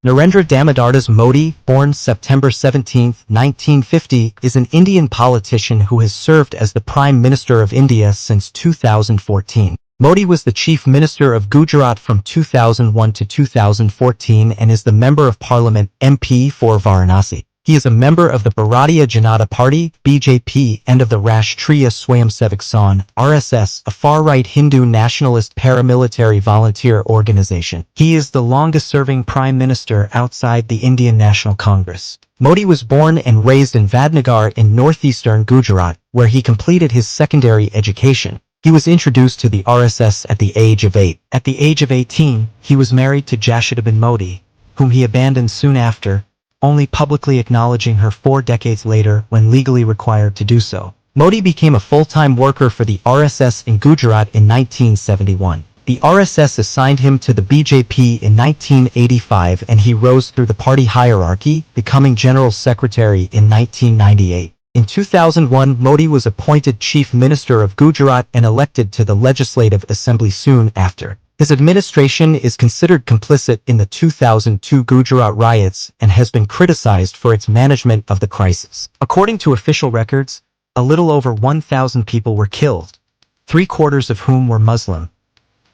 Narendra Damodardas Modi, born September 17, 1950, is an Indian politician who has served as the Prime Minister of India since 2014. Modi was the Chief Minister of Gujarat from 2001 to 2014 and is the Member of Parliament (MP) for Varanasi. He is a member of the Bharatiya Janata Party (BJP) and of the Rashtriya Swayamsevak Sangh (RSS), a far-right Hindu nationalist paramilitary volunteer organization. He is the longest-serving Prime Minister outside the Indian National Congress. Modi was born and raised in Vadnagar in northeastern Gujarat, where he completed his secondary education. He was introduced to the RSS at the age of 8. At the age of 18, he was married to Jashodabin Modi, whom he abandoned soon after, only publicly acknowledging her 4 decades later when legally required to do so. Modi became a full-time worker for the RSS in Gujarat in 1971. The RSS assigned him to the BJP in 1985 and he rose through the party hierarchy, becoming General Secretary in 1998. In 2001, Modi was appointed Chief Minister of Gujarat and elected to the Legislative Assembly soon after. His administration is considered complicit in the 2002 Gujarat riots and has been criticized for its management of the crisis. According to official records, a little over 1,000 people were killed, 3/4 of whom were Muslim.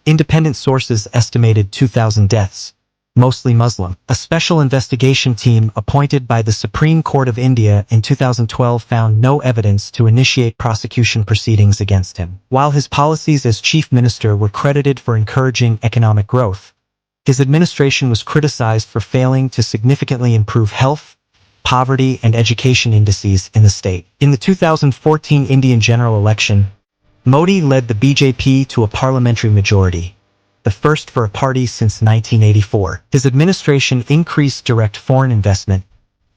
Independent sources estimated 2,000 deaths, mostly Muslim. A special investigation team appointed by the Supreme Court of India in 2012 found no evidence to initiate prosecution proceedings against him. While his policies as chief minister were credited for encouraging economic growth, his administration was criticized for failing to significantly improve health, poverty, and education indices in the state. In the 2014 Indian general election, Modi led the BJP to a parliamentary majority, the first for a party since 1984. His administration increased direct foreign investment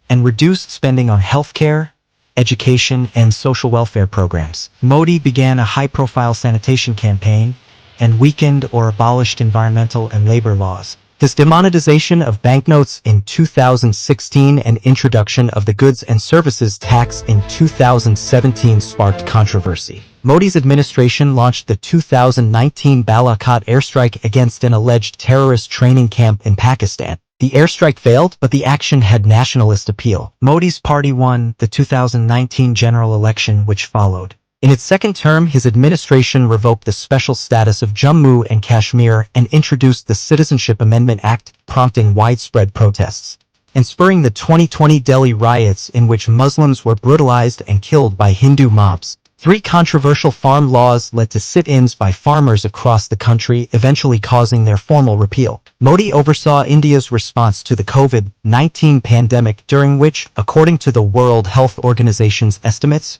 and reduced spending on healthcare, education, and social welfare programs. Modi began a high-profile sanitation campaign and weakened or abolished environmental and labor laws. His demonetization of banknotes in 2016 and introduction of the goods and services tax in 2017 sparked controversy. Modi's administration launched the 2019 Balakot airstrike against an alleged terrorist training camp in Pakistan. The airstrike failed, but the action had nationalist appeal. Modi's party won the 2019 general election which followed. In its second term, his administration revoked the special status of Jammu and Kashmir and introduced the Citizenship Amendment Act, prompting widespread protests and spurring the 2020 Delhi riots in which Muslims were brutalized and killed by Hindu mobs. 3 controversial farm laws led to sit-ins by farmers across the country, eventually causing their formal repeal. Modi oversaw India's response to the COVID-19 pandemic, during which, according to the World Health Organization's estimates,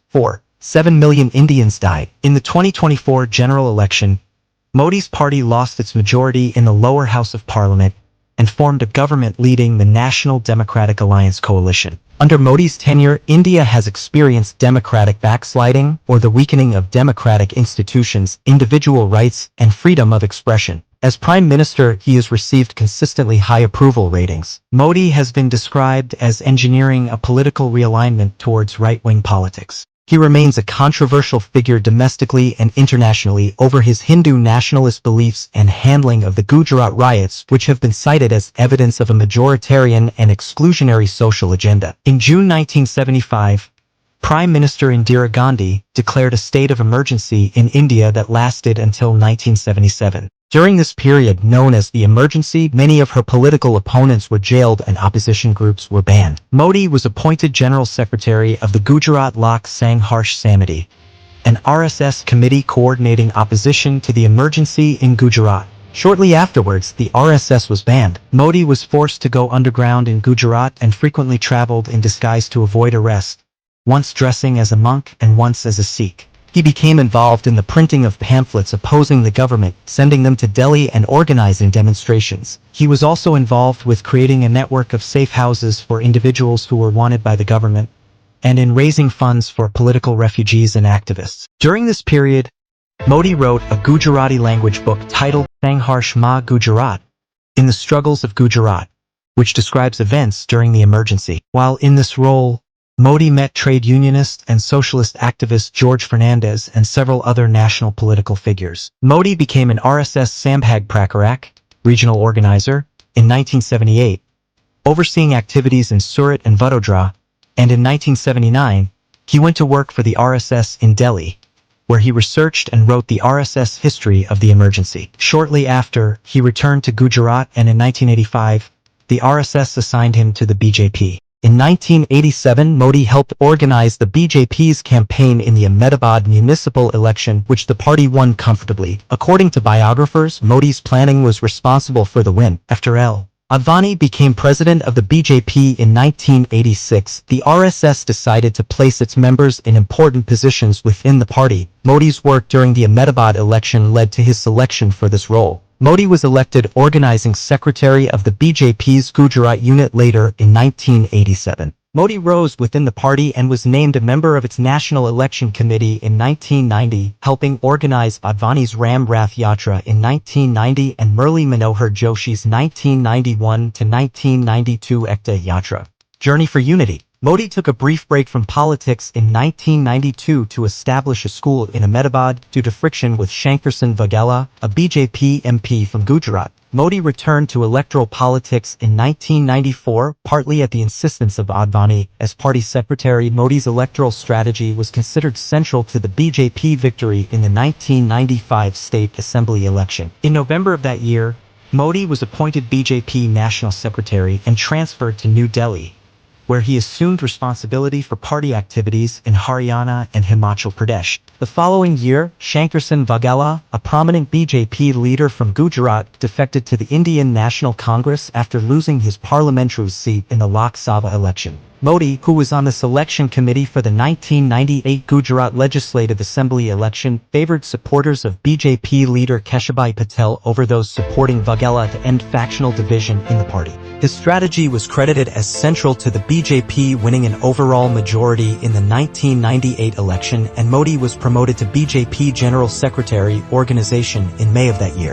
7 million Indians died. In the 2024 general election, Modi's party lost its majority in the lower house of parliament and formed a government leading the National Democratic Alliance coalition. Under Modi's tenure, India has experienced democratic backsliding or the weakening of democratic institutions, individual rights, and freedom of expression. As Prime Minister, he has received consistently high approval ratings. Modi has been described as engineering a political realignment towards right-wing politics. He remains a controversial figure domestically and internationally over his Hindu nationalist beliefs and handling of the Gujarat riots, which have been cited as evidence of a majoritarian and exclusionary social agenda. In June 1975, Prime Minister Indira Gandhi declared a state of emergency in India that lasted until 1977. During this period, known as the emergency, many of her political opponents were jailed and opposition groups were banned. Modi was appointed General Secretary of the Gujarat Lok Sangharsh Samiti, an RSS committee coordinating opposition to the emergency in Gujarat. Shortly afterwards, the RSS was banned. Modi was forced to go underground in Gujarat and frequently traveled in disguise to avoid arrest, once dressing as a monk and once as a Sikh. He became involved in the printing of pamphlets opposing the government, sending them to Delhi and organizing demonstrations. He was also involved with creating a network of safe houses for individuals who were wanted by the government, and in raising funds for political refugees and activists. During this period, Modi wrote a Gujarati language book titled Sangharsh Ma Gujarat, In the Struggles of Gujarat, which describes events during the emergency. While in this role, Modi met trade unionist and socialist activist George Fernandez and several other national political figures. Modi became an RSS Sambhag Prakarak, regional organizer, in 1978, overseeing activities in Surat and Vadodara, and in 1979, he went to work for the RSS in Delhi, where he researched and wrote the RSS history of the emergency. Shortly after, he returned to Gujarat, and in 1985, the RSS assigned him to the BJP. In 1987, Modi helped organize the BJP's campaign in the Ahmedabad municipal election, which the party won comfortably. According to biographers, Modi's planning was responsible for the win. After L. Advani became president of the BJP in 1986, the RSS decided to place its members in important positions within the party. Modi's work during the Ahmedabad election led to his selection for this role. Modi was elected organizing secretary of the BJP's Gujarat unit later in 1987. Modi rose within the party and was named a member of its National Election Committee in 1990, helping organize Advani's Ram Rath Yatra in 1990 and Murli Manohar Joshi's 1991-1992 Ekta Yatra. Journey for Unity. Modi took a brief break from politics in 1992 to establish a school in Ahmedabad due to friction with Shankar Singh Vaghela, a BJP MP from Gujarat. Modi returned to electoral politics in 1994, partly at the insistence of Advani. As party secretary, Modi's electoral strategy was considered central to the BJP victory in the 1995 State Assembly election. In November of that year, Modi was appointed BJP National Secretary and transferred to New Delhi, where he assumed responsibility for party activities in Haryana and Himachal Pradesh. The following year, Shankar Singh Vaghela, a prominent BJP leader from Gujarat, defected to the Indian National Congress after losing his parliamentary seat in the Lok Sabha election. Modi, who was on the selection committee for the 1998 Gujarat Legislative Assembly election, favored supporters of BJP leader Keshabai Patel over those supporting Vaghela to end factional division in the party. His strategy was credited as central to the BJP winning an overall majority in the 1998 election, and Modi was promoted to BJP General Secretary Organization in May of that year.